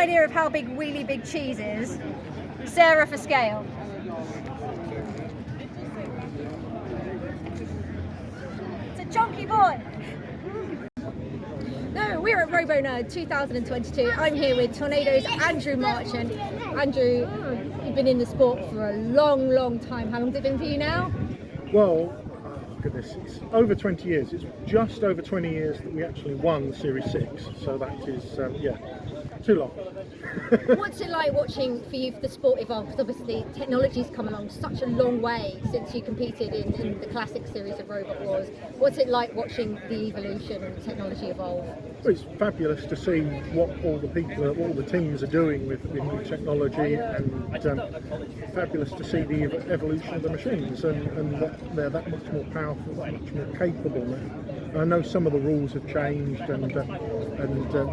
idea of how big Wheelie Big Cheese is, Sarah for scale. It's a chunky boy. No, we're at Robonerd 2022. I'm here with Tornado's Andrew Marchant. Andrew, you've been in the sport for a long, long time. How long has it been for you now? Well, goodness, it's over 20 years. It's just over 20 years that we actually won Series 6. So that is, yeah, too long. What's it like watching for you for the sport evolve? Because obviously technology's come along such a long way since you competed in the classic series of Robot Wars. What's it like watching the evolution and technology evolve? Well, it's fabulous to see what all the people, all the teams are doing with new technology, and fabulous to see the evolution of the machines, and that they're that much more powerful, that much more capable now. I know some of the rules have changed, and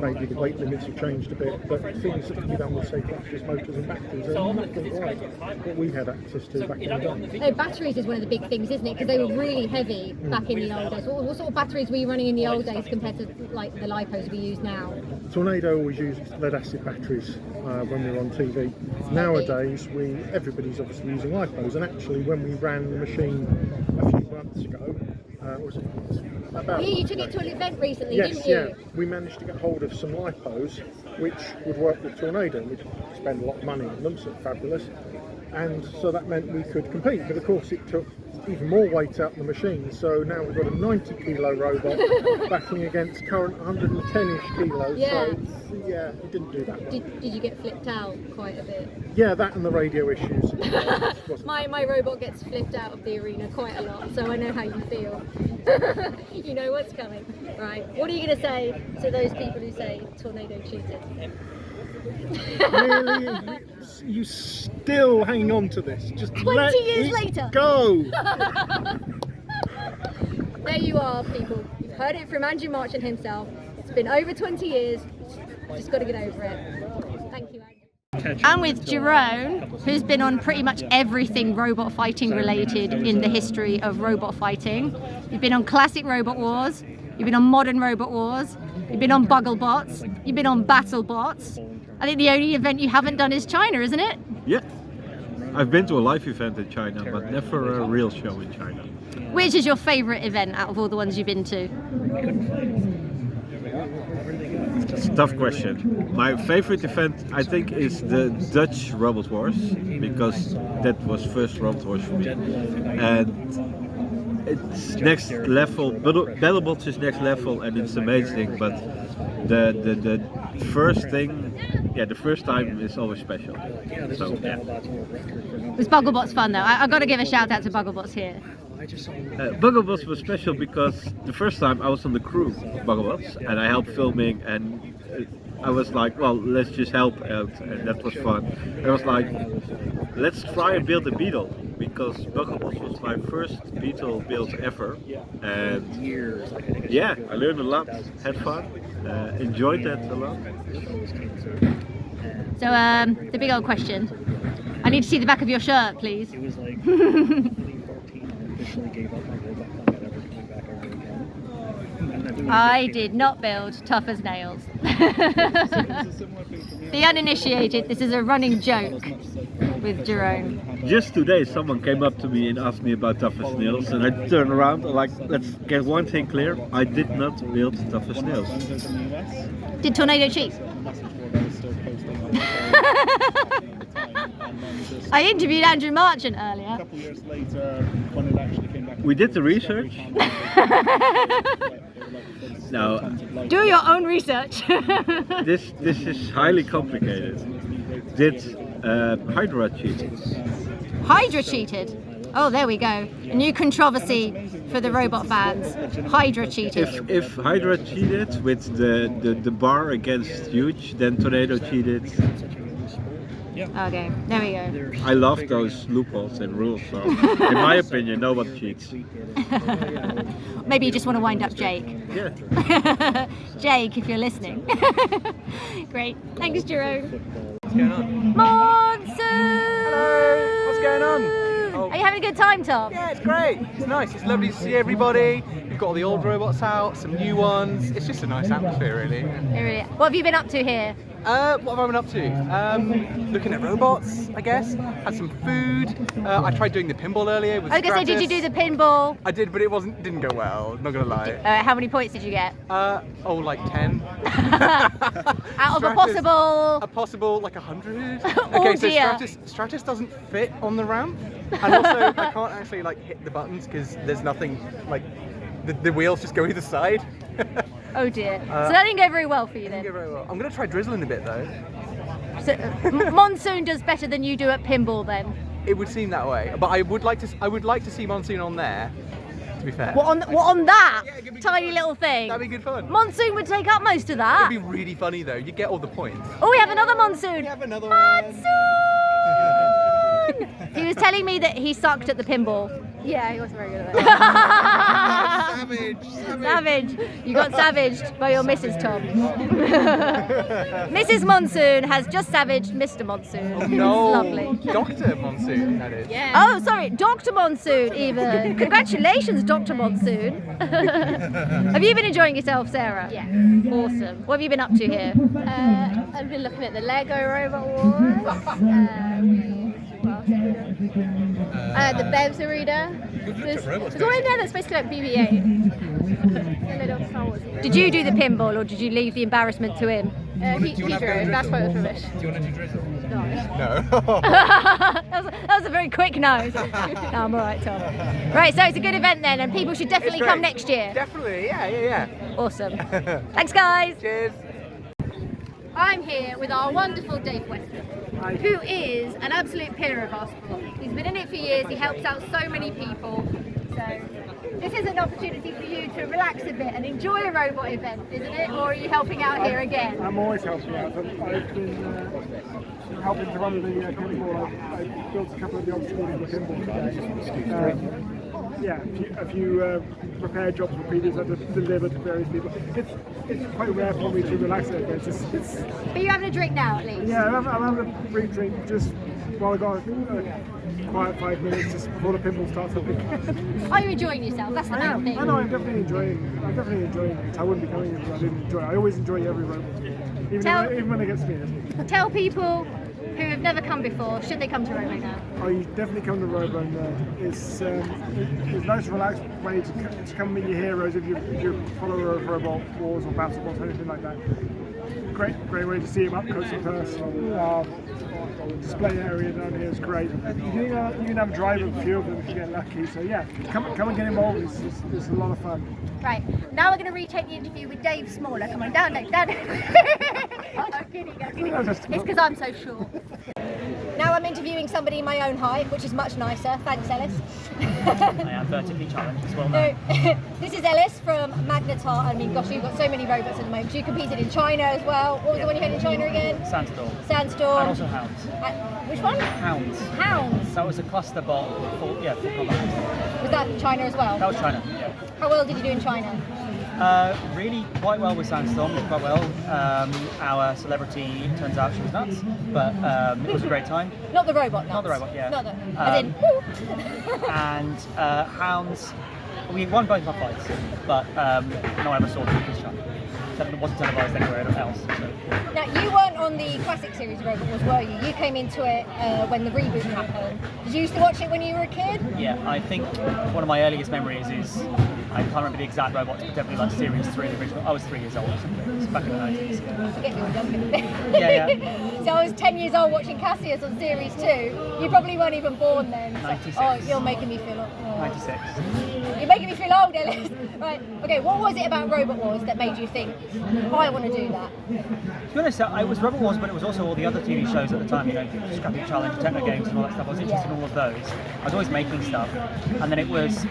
maybe the weight limits have changed a bit, but things that can be done with, say, clutches, motors and batteries are nothing like what we had access to back in the day. No, batteries is one of the big things, isn't it? Because they were really heavy back in the old days. What sort of batteries were you running in the old days compared to like the lipos we use now? Tornado always used lead-acid batteries when we were on TV. Nowadays, everybody's obviously using lipos, and actually when we ran the machine a few months ago, yeah, you took it to an event recently, yes, didn't you? Yeah, we managed to get hold of some lipos which would work with Tornado. We'd spend a lot of money on them, so fabulous. And so that meant we could compete, but of course it took even more weight out of the machine, so now we've got a 90 kilo robot backing against current 110-ish kilos. Yeah. So yeah, it didn't do that well. Did you get flipped out quite a bit? Yeah, that and the radio issues. My robot gets flipped out of the arena quite a lot, so I know how you feel. You know what's coming, right? What are you going to say to those people who say Tornado cheated? Really? You still hang on to this? Just 20 years later. Go! There you are, people. You've heard it from Andrew Marchant himself. It's been over 20 years. Just got to get over it. Thank you, Andrew. I'm with Tauron, who's been on pretty much everything robot fighting related in the history of robot fighting. You've been on classic Robot Wars, you've been on modern Robot Wars, you've been on BattleBots, you've been on BattleBots. I think the only event you haven't done is China, isn't it? Yeah. I've been to a live event in China, but never a real show in China. Which is your favourite event out of all the ones you've been to? It's a tough question. My favorite event, I think, is the Dutch Robot Wars, because that was first Robot Wars for me. And it's next level, BattleBots is next level, and it's amazing, but the first thing, yeah, the first time is always special. So, yeah. Was BattleBots fun though? I've got to give a shout out to BattleBots here. BattleBots was special because the first time I was on the crew of BattleBots and I helped filming, and I was like, well, let's just help out, and that was fun. I was like, let's try and build a Beetle, because BattleBots was my first Beetle build ever, and yeah, I learned a lot, had fun, enjoyed that a lot. So the big old question, I need to see the back of your shirt, please. I did not build tough as nails. The uninitiated, this is a running joke with Tauron. Just today someone came up to me and asked me about tough as nails, and I turned around and like, let's get one thing clear, I did not build tough as nails. Did Tornado cheat? I interviewed Andrew Marchant earlier. A couple years later, when it actually came back. We did the research. Now, do your own research. this is highly complicated. Did Hydra cheat? Hydra cheated? Oh, there we go. A new controversy for the robot fans. Hydra cheated. If Hydra cheated with the bar against Huge, then Tornado cheated. Okay, there we go. I love those loopholes and rules, so in my opinion, no one cheats. Maybe you just want to wind up Jake. Yeah. Jake, if you're listening. Great. Thanks, Tauron. What's going on? Monsoon! Hello! What's going on? Oh. Are you having a good time, Tom? Yeah, it's great. It's nice. It's lovely to see everybody. We've got all the old robots out, some new ones. It's just a nice atmosphere, really. It really is. What have you been up to here? What have I been up to? Looking at robots, I guess. Had some food. I tried doing the pinball earlier with I was going to say, did you do the pinball? I did, but it didn't go well, not gonna lie. How many points did you get? Like 10. Out of a possible... like 100. Oh Okay, so dear. Stratus doesn't fit on the ramp. And also, I can't actually like hit the buttons because there's nothing, like, the wheels just go either side. Oh dear. So that didn't go very well for you then? Didn't go very well. I'm gonna try drizzling a bit though. So, Monsoon does better than you do at pinball then? It would seem that way, but I would like to see Monsoon on there. To be fair. What on that tiny little thing? That'd be good fun. Monsoon would take up most of that. It'd be really funny though. You get all the points. Oh, we have another Monsoon. We have another Monsoon! He was telling me that he sucked at the pinball. Yeah, he wasn't very good at it. Savage. You got savaged by your Mrs. Tom. Mrs. Monsoon has just savaged Mr. Monsoon. Oh, no. Lovely. Dr. Monsoon, that is. Yeah. Oh, sorry, Dr. Monsoon even. Congratulations, Dr. Monsoon. Have you been enjoying yourself, Sarah? Yeah. Awesome. What have you been up to here? I've been looking at the Lego Robot Wars. The Bev's Arena. There's one in there that's basically like BB-8. A little Star Wars. Did you do the pinball or did you leave the embarrassment to him? He drove. That's why it was rubbish. Do you want to do drizzle? No. that was a very quick no. No, I'm alright, Tom. Right, so it's a good event then and people should definitely come next year. Definitely, yeah. Awesome. Thanks, guys. Cheers. I'm here with our wonderful Dave Weston, who is an absolute pillar of our sport. He's been in it for years, he helps out so many people. So this is an opportunity for you to relax a bit and enjoy a robot event, isn't it? Or are you helping out here again? I'm always helping out. I've been helping to run the pinball. I've built a couple of the obstacles in the pinball today. Yeah, a few repair jobs for previous I've delivered to various people. It's quite rare for me to relax at events. But you're having a drink now at least? Yeah, I'm having a brief drink just while I got a quiet 5 minutes just before the pinball starts up again. Are you enjoying yourself? That's the main thing. I know, I'm definitely enjoying it. I wouldn't be coming if I didn't enjoy it. I always enjoy every robot, even when it gets scared. Tell people who have never come before, should they come to Robo now? Oh, you definitely come to Robonerd. It's nice, relaxed way to come meet your heroes if you're a follower of Robot Wars or BattleBots or anything like that. Great way to see them up close and personal. Display area down here is great. You can have a drive with a few of them if you get lucky. So yeah, come and get involved. It's a lot of fun. Right, now we're going to retake the interview with Dave Smaller. Come on, down. I'm kidding. It's because I'm so short. Now I'm interviewing somebody my own height, which is much nicer. Thanks, Ellis. I am vertically challenged as well now. This is Ellis from Magnetar. I mean, gosh, you've got so many robots at the moment. You competed in China as well. What was the one you had in China again? Sandstorm. And also Hounds. Which one? Hounds. That was a cluster bot for combat. Was that China as well? That was China, yeah. How well did you do in China? Really quite well with Sandstorm, quite well. Our celebrity, turns out she was nuts, but it was a great time. Not the robot nuts. Not the robot, yeah. Not the, as in, and Hounds, we won both our fights, but no one ever saw the British shot. It wasn't televised anywhere else. So. Now, you weren't on the classic series of Robot Wars, were you? You came into it when the reboot happened. Did you used to watch it when you were a kid? Yeah, I think one of my earliest memories is, I can't remember the exact robots, but definitely like Series 3, the original. I was 3 years old or something. It's back in the 90s. I forget you were younger. Yeah. So I was 10 years old watching Cassius on Series 2. You probably weren't even born then. 96. Oh, you're making me feel old. 96. You're making me feel old, Ellis. Right, okay, what was it about Robot Wars that made you think, I want to do that? To be honest, it was Robot Wars, but it was also all the other TV shows at the time, you know, Scrappy Challenge, Techno Games and all that stuff. I was interested in all of those. I was always making stuff. And then it was,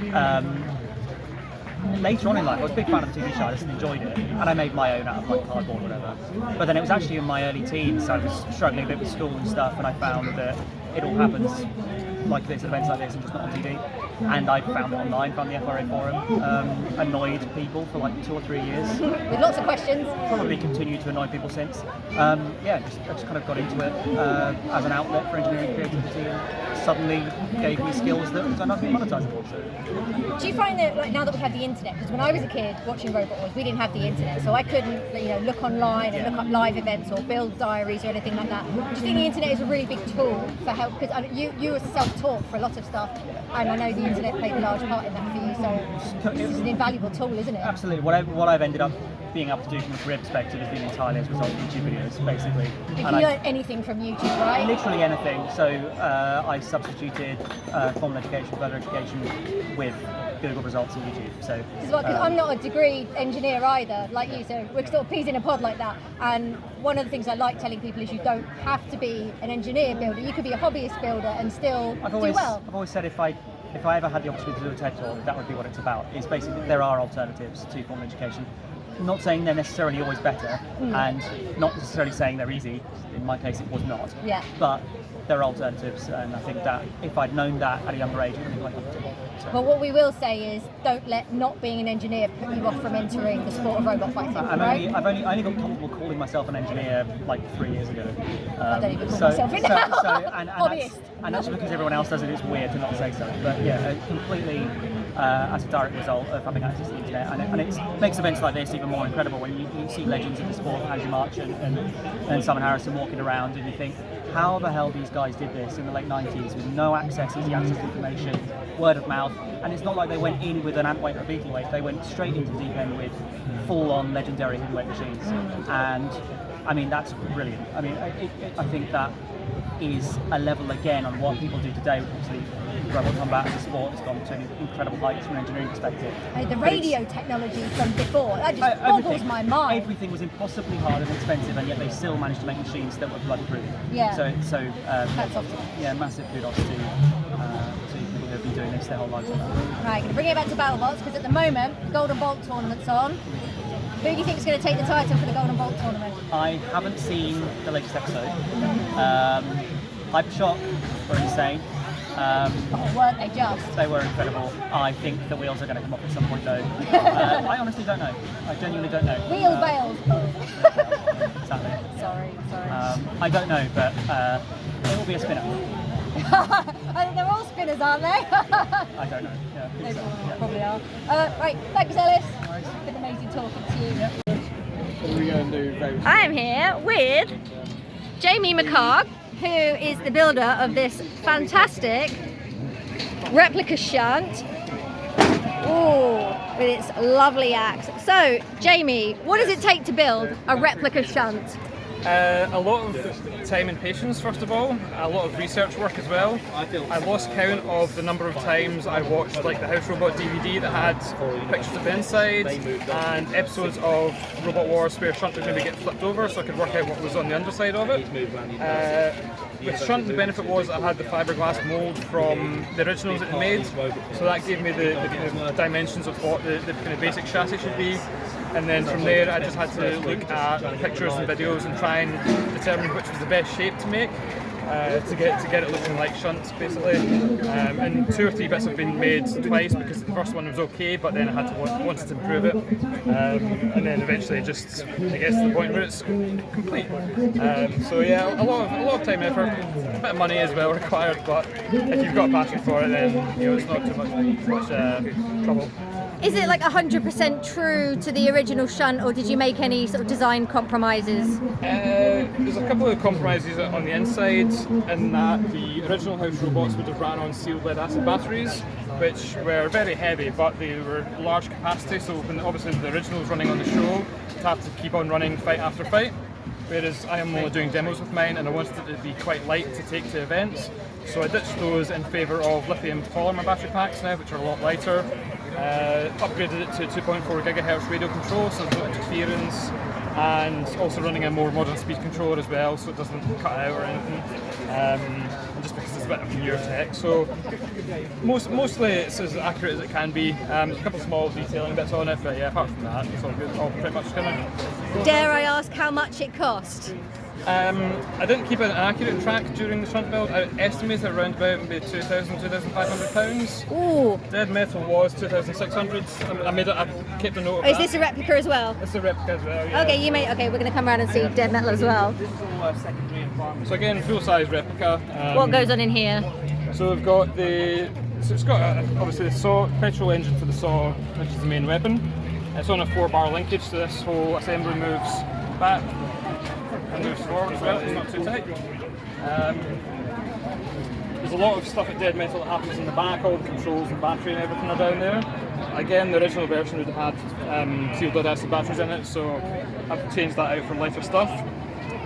later on in life, I was a big fan of the TV show, I just enjoyed it. And I made my own out of like cardboard or whatever. But then it was actually in my early teens, I was struggling a bit with school and stuff, and I found that it all happens like this, events like this, and just not on TV. And I found it online, found the FRA forum, annoyed people for like 2 or 3 years. With lots of questions. Probably continued to annoy people since. I just kind of got into it as an outlet for engineering creativity, and suddenly gave me skills that turned out to be monetizable. Do you find that, like, now that we have the internet, because when I was a kid watching Robot Wars, we didn't have the internet, so I couldn't, look online and look up live events or build diaries or anything like that. Do you think the internet is a really big tool for help? Because you were self-taught for a lot of stuff, and I know the internet played a large part in that for you, so this is an invaluable tool, isn't it? Absolutely. What I've ended up being able to do from a career perspective has been entirely as a result of YouTube videos, basically. You can learn anything from YouTube, right? Literally anything. So I substituted formal education, further education with Google results on YouTube. So because I'm not a degree engineer either, like you, so we're sort of peas in a pod like that. And one of the things I like telling people is you don't have to be an engineer builder. You could be a hobbyist builder and still do well. I've always said if I ever had the opportunity to do a TED talk, that would be what it's about. Is basically there are alternatives to formal education. Not saying they're necessarily always better, and not necessarily saying they're easy. In my case, it was not. Yeah. But there are alternatives, and I think that if I'd known that at a younger age, it would have been quite comfortable. So. But what we will say is, don't let not being an engineer put you off from entering the sport of robot fighting. Right? I only got comfortable calling myself an engineer like 3 years ago. I don't even call myself it now. And that's because everyone else does it. It's weird to not say so. But yeah, completely as a direct result of having access to the internet, and it makes events like this even more incredible when you see legends of the sport, Andrew Marchant and Simon Harrison walking around, and you think, how the hell these guys did this in the late 90s with no access, easy access to information, word of mouth, and it's not like they went in with an ant weight or a beetle weight, they went straight into the deep end with full-on legendary heavyweight machines, and I mean, that's brilliant. I mean, I think that is a level again on what people do today. Obviously, Robot Combat as a sport has gone to incredible heights from an engineering perspective. The radio technology from before, that just boggles my mind. Everything was impossibly hard and expensive, and yet they still managed to make machines that were bloody brilliant. Yeah. So that's awesome. Yeah, massive kudos to people who have been doing this their whole lives. Right, going to bring it back to BattleBots, because at the moment, Golden Bolt tournament's on. Who do you think is going to take the title for the Golden Bolt tournament? I haven't seen the latest episode. Hypershock were insane. Weren't they just? They were incredible. I think the wheels are going to come off at some point though. I honestly don't know. I genuinely don't know. Wheel bales. Exactly. Sorry. I don't know, but it will be a spinner. They're all spinners, aren't they? I don't know. Yeah, They yeah. probably are. Right, thanks Ellis. It's been amazing talking to you. What are we going to do? I'm here with Jamie McHarg, who is the builder of this fantastic replica shunt. Ooh, with its lovely axe. So, Jamie, what does it take to build a replica shunt? A lot of time and patience, first of all, a lot of research work as well. I lost count of the number of times I watched like the House Robot DVD that had pictures of the inside, and episodes of Robot Wars where Shunt would maybe get flipped over so I could work out what was on the underside of it. With Shunt, the benefit was I had the fiberglass mould from the originals that they made, so that gave me the kind of dimensions of what the kind of basic chassis should be. And then from there I just had to look at pictures and videos and try and determine which was the best shape to make to get it looking like shunts basically. And 2 or 3 bits have been made twice because the first one was okay, but then I had to wanted to improve it. And then eventually it gets to the point where it's complete. So yeah, a lot of time and effort, a bit of money as well required, but if you've got a passion for it, then it's not too much trouble. Is it like 100% true to the original shunt, or did you make any sort of design compromises? There's a couple of compromises on the inside, in that the original House robots would have ran on sealed lead acid batteries, which were very heavy, but they were large capacity, so when obviously the original was running on the show, you'd have to keep on running fight after fight. Whereas I am only doing demos with mine, and I wanted it to be quite light to take to events, so I ditched those in favour of lithium polymer battery packs now, which are a lot lighter. Upgraded it to 2.4 GHz radio control, so there's no interference, and also running a more modern speed controller as well, so it doesn't cut out or anything. And just because it's a bit of newer tech, so mostly it's as accurate as it can be. There's a couple of small detailing bits on it, but yeah, apart from that, it's all good. All pretty much kind of. Dare I ask how much it cost? I didn't keep an accurate track during the shunt build. I estimated around about maybe 2,000, 2,500 pounds. Ooh. Dead-Metal was 2,600. I kept a note of Is that. this a replica as well? It's a replica as well, yeah. Okay, okay, we're going to come around and see Dead-Metal as well. So again, full-size replica. What goes on in here? So we've got it's got obviously the saw, petrol engine for the saw, which is the main weapon. It's on a 4-bar linkage, so this whole assembly moves back and moves forward as well, it's not too tight. There's a lot of stuff at Dead-Metal that happens in the back, all the controls and battery and everything are down there. Again, the original version would have had sealed lead acid batteries in it, so I've changed that out for lighter stuff.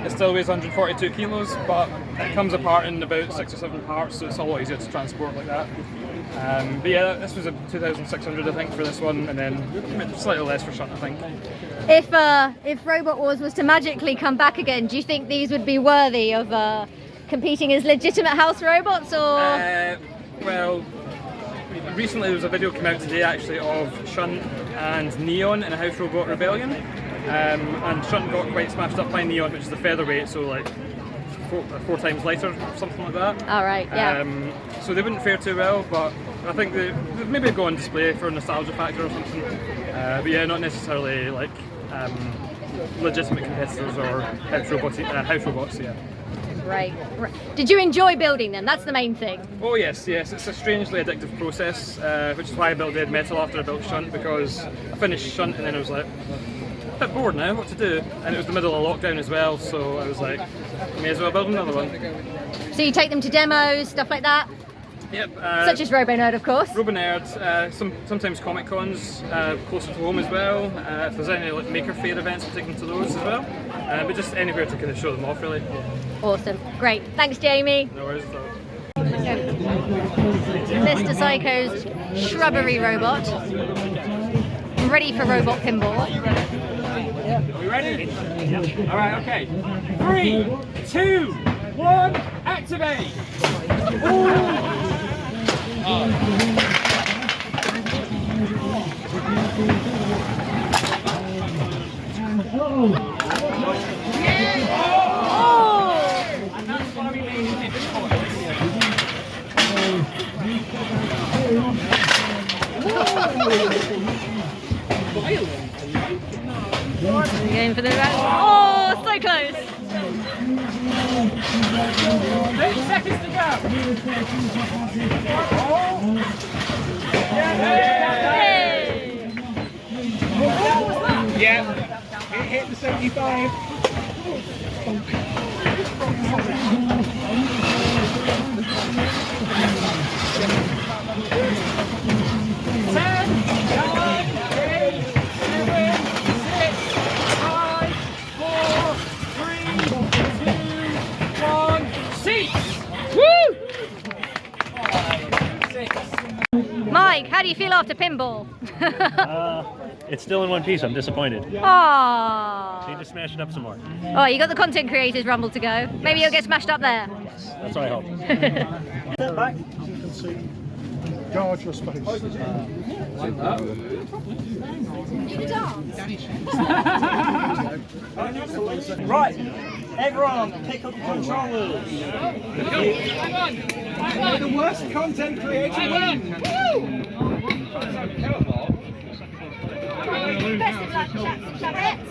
It still weighs 142 kilos, but it comes apart in about 6 or 7 parts, so it's a lot easier to transport like that. But yeah, this was a 2,600 I think for this one, and then slightly less for Shunt, I think. If Robot Wars was to magically come back again, do you think these would be worthy of competing as legitimate house robots, or? Well, recently there was a video come out today actually of Shunt and Neon in a house robot rebellion, and Shunt got quite smashed up by Neon, which is the featherweight, so like 4 times lighter, something like that. All right, yeah. So they wouldn't fare too well, but I think they maybe go on display for a nostalgia factor or something. But yeah, not necessarily like legitimate competitors or house robots. Yeah. Right. Did you enjoy building them? That's the main thing. Oh yes. It's a strangely addictive process, which is why I built Dead-Metal after I built Shunt, because I finished Shunt and then I was like, a bit bored now, what to do? And it was the middle of lockdown as well, so I was like, may as well build another one. So you take them to demos, stuff like that? Yep. Such as Robonerd, of course. Robonerd, sometimes Comic Cons, closer to home as well. If there's any like Maker Faire events, we take them to those as well. But just anywhere to kind of show them off, really. Awesome. Great. Thanks, Jamie. No worries at all. Mr. Psycho's shrubbery robot. Ready for robot pinball. Are we ready? Alright, okay. 3, 2, 1, activate! And that's why we need to hit this point. Going for the oh, so close! 30 seconds to go! Yay! Yeah, it hit the 75. Mike, how do you feel after pinball? It's still in one piece. I'm disappointed. Aww. Need to smash it up some more. Oh, you got the content creators rumble to go. Maybe you'll get smashed up there. That's what I hope. Step back. You can see guard your space. Right, everyone, pick up the controllers. May the worst content creator win! Best of luck, chaps.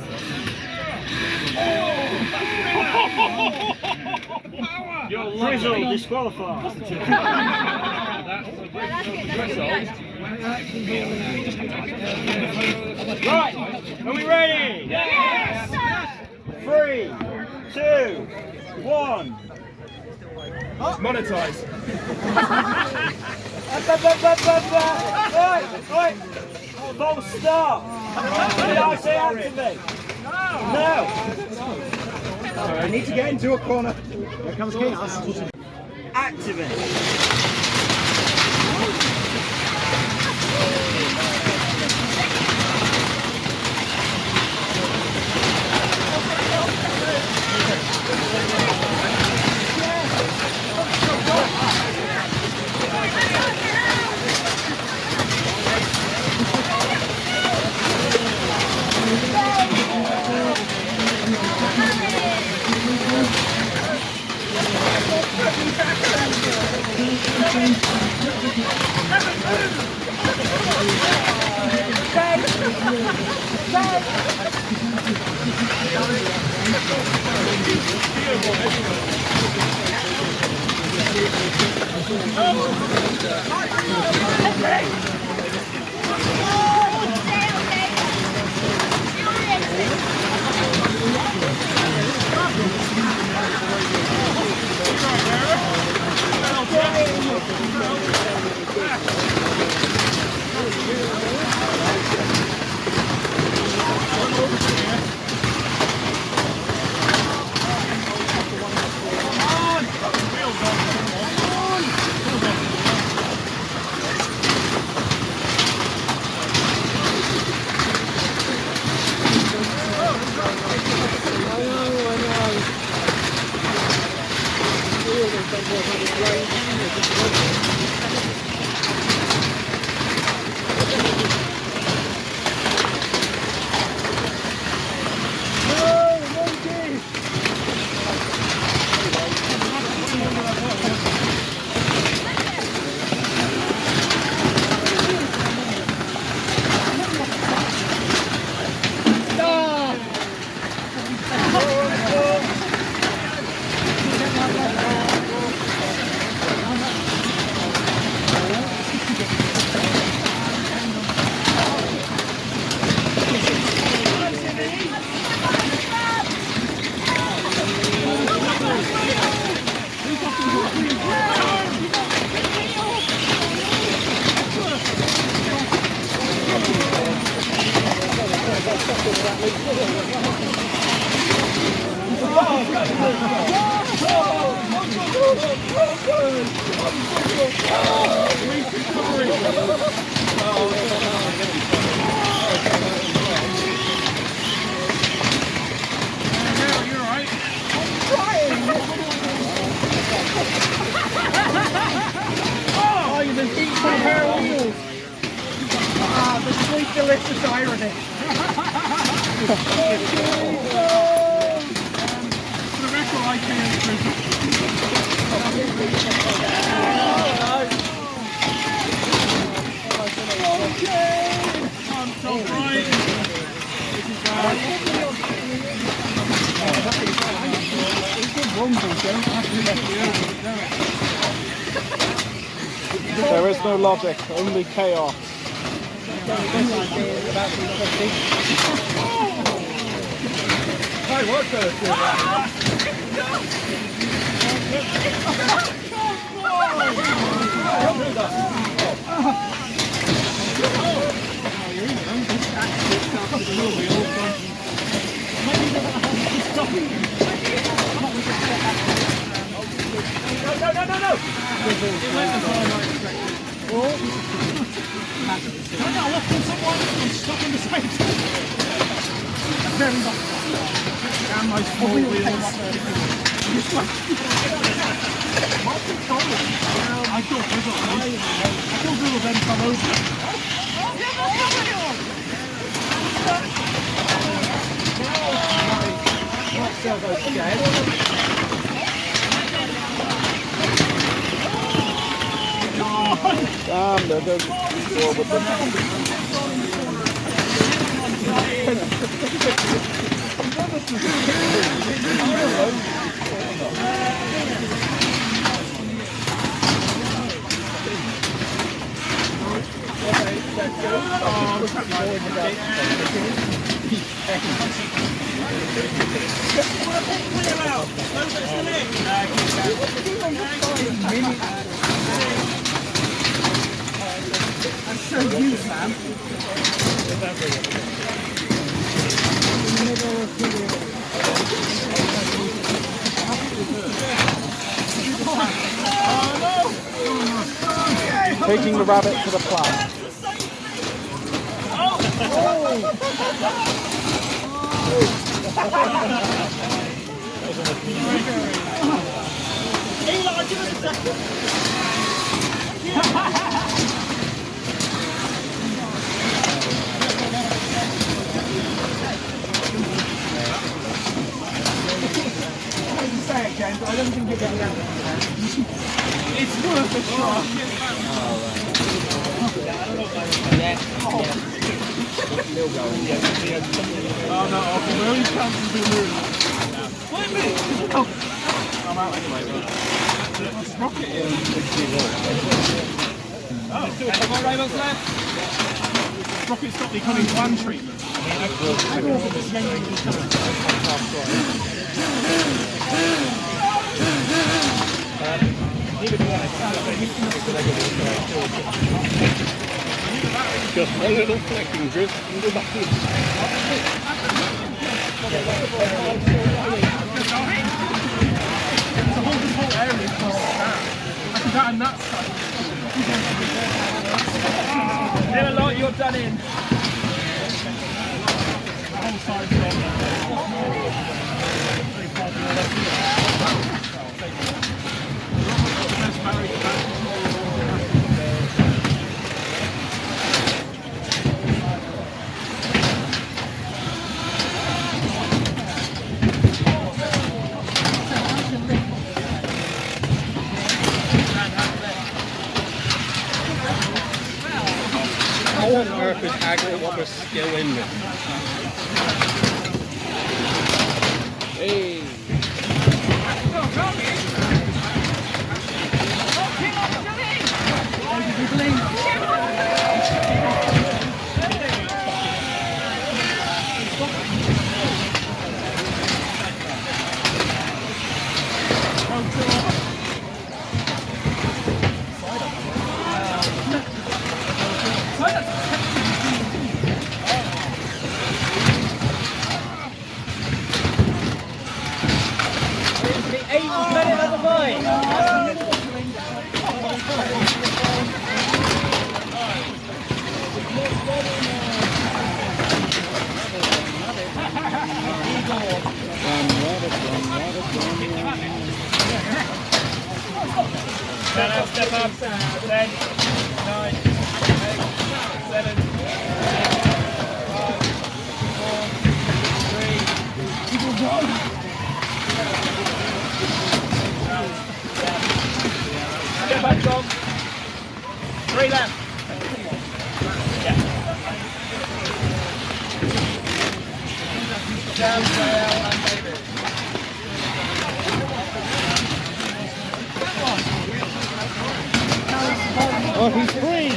Your Frizzle disqualified. Right, are we ready? Yes! 3, 2, 1. Monetize. Right. Full stop. Did I say activate? No. I need to get into a corner. Here comes Gatehouse. Activate. Delicious irony. For the record, I I'm so right. There is no logic, only chaos. Hey, what's that? And my small wheels. I thought we will then come over. Damn, they're going forward. I'm so used, man. Taking the rabbit to the plant. Eli, give us a second. I didn't say it, James, but I don't think you're getting out. It's worth a try. Oh no, I'm very comfortable to be moving. Wait a minute! Oh. I'm out anyway. Let's rocket it. Oh, come on, Raymond's left. Rocket's got the kind of one treatment. Just a little flecking drift and go back in. It's a whole area across that. I can that and that side. Never like you're done in. The whole side's How on earth is Agro Wobber still in there? Hey! Step up, 10, 9, 8, 7, 6, 5, 4, 3, 2, 1. Step up, Tom. 3 left. Yeah. Down, Rael, and David. Oh, he's free!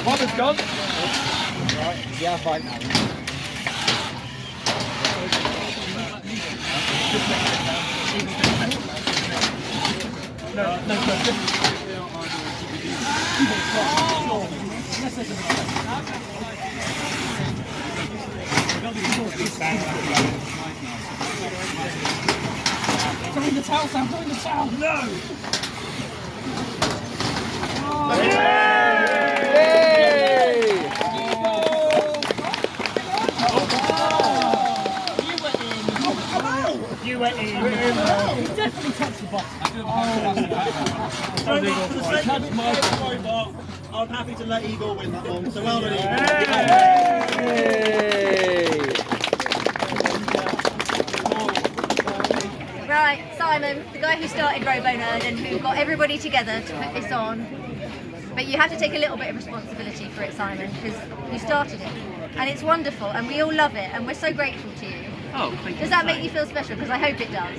One is gone. Right, yeah, fine now. Throwing the towel, Sam, throwing the towel. No! You went in. You definitely touched the box. I'm happy to let Igor win that one. So well done, Igor. Right, Simon, the guy who started Robonerd and who got everybody together to put this on. But you have to take a little bit of responsibility for it, Simon, because you started it. And it's wonderful, and we all love it, and we're so grateful to you. Oh, thank you. Does that make you feel special? Because I hope it does.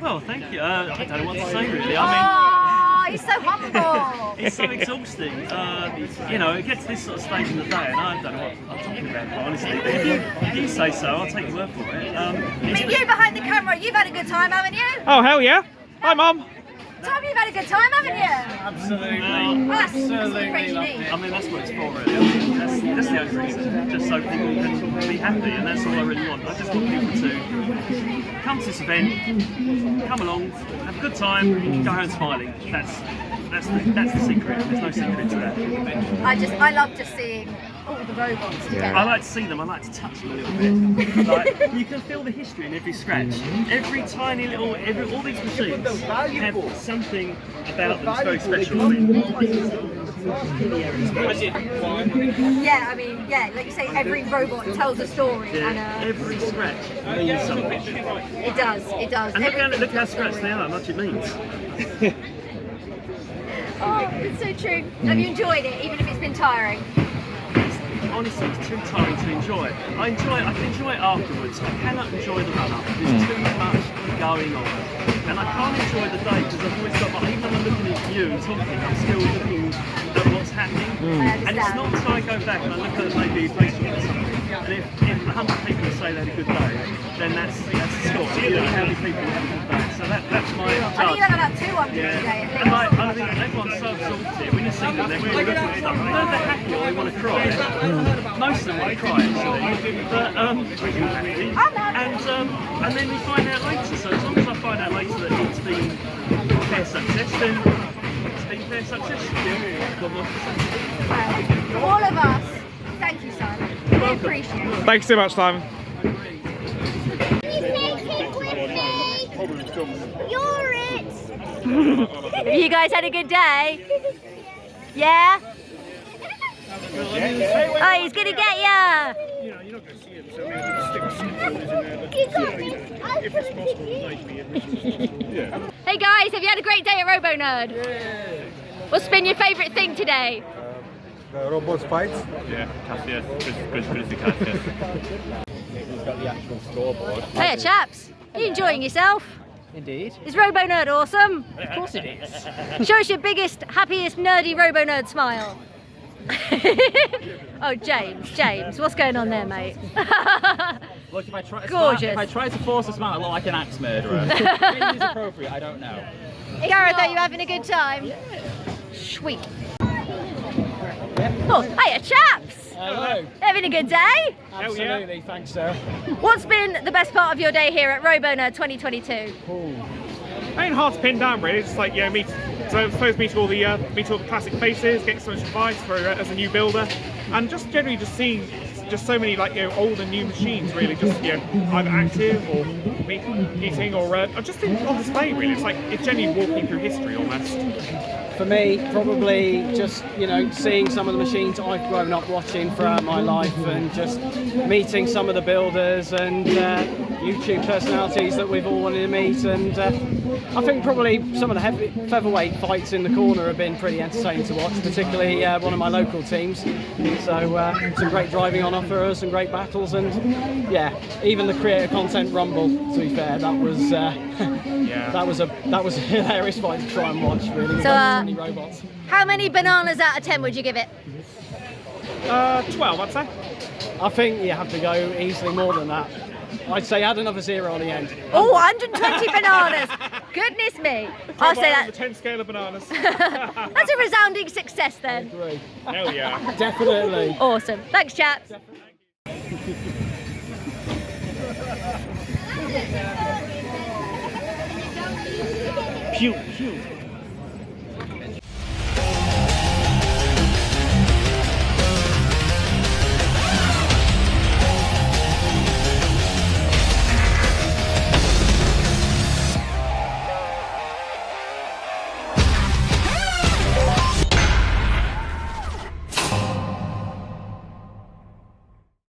Well, thank you. I don't know what to say, really. I mean, he's so humble. It's so exhausting. You know, it gets to this sort of stage in the day, and I don't know what I'm talking about, honestly. But if you say so, I'll take your word for it. But you behind the camera, you've had a good time, haven't you? Oh, hell yeah. Hi, Mum. Tom, you've had a good time, haven't you? Absolutely. Absolutely. I mean, that's what it's for, really. That's the only reason. Just so people can be happy, and that's all I really want. I just want people to come to this event, come along, have a good time, go home smiling. That's the secret. There's no secret to that. I love just seeing all the robots together. I like to see them, I like to touch them a little bit. Like, you can feel the history in every scratch. Every tiny little, all these machines have something about them that's very special. I mean, yeah, I mean, yeah, like you say, every robot tells a story. yeah, And, every scratch means something. it does. And look how scratched they are, how much it means. Oh, it's so true. Have you enjoyed it, even if it's been tiring? Honestly, it's too tiring to enjoy. I can enjoy it afterwards. I cannot enjoy the run-up. There's too much going on. And I can't enjoy the day because I've always got, even when I'm looking at you and talking, I'm still looking at what's happening. And it's not until I go back and I look at maybe Facebook or something, and if 100 people say they had a good day, then that's the score. You know how many people have a good day. So that's my judge. I think you've had about 200 today, at least. And I think everyone's so exhausted. When you see them, they're looking at stuff. They're happy or they want to cry. Most of them want to cry actually. But and then we find out later. So as long as I find out later that it's been fair success, then it's been fair success. For all of us, thank you, Simon. We appreciate it. Thanks so much, Simon. You're it! You guys had a good day? Yeah? Oh, he's gonna get ya! You know, you're not going to see it, so maybe just stick some photos in there, if it's possible, like me. Yeah. Hey guys, have you had a great day at Robonerd? Yeah. What's been your favourite thing today? The robots fights? Yeah, Cassius, Chris Cassius. He's got the actual scoreboard. Hey chaps, are you enjoying yourself? Indeed. Is Robonerd awesome? Of course it is. Show us your biggest, happiest, nerdy Robonerd smile. Oh, James, what's going on there, mate? Look, if I try to gorgeous. If I try to force a smile, I look like an axe murderer. Maybe it's appropriate, I don't know. Gareth, are you having a good time? Yeah. Sweet. Oh, hiya, chaps! Hello. Having a good day? Absolutely, thanks, sir. What's been the best part of your day here at Robonerd 2022? Ain't hard to pin down, really. It's like, yeah, so I suppose meeting all the classic faces, getting so much advice for as a new builder, and just generally just seeing just so many old and new machines, really, just either active or meeting or just on display. Really, it's genuinely walking through history almost. For me, probably just seeing some of the machines I've grown up watching throughout my life, and just meeting some of the builders and YouTube personalities that we've all wanted to meet. And I think probably some of the featherweight fights in the corner have been pretty entertaining to watch, particularly one of my local teams. So some great driving on offer, some great battles, and yeah, even the creator content rumble. To be fair, that was that was a hilarious fight to try and watch. Really. So, robots. How many bananas out of 10 would you give it? 12, I'd say. I think you have to go easily more than that. I'd say add another 0 on the end. Oh, 120 bananas! Goodness me! I'll say that. The 10 scale of bananas. That's a resounding success then. I agree. Hell yeah. Definitely. Awesome. Thanks, chaps. Pew, pew.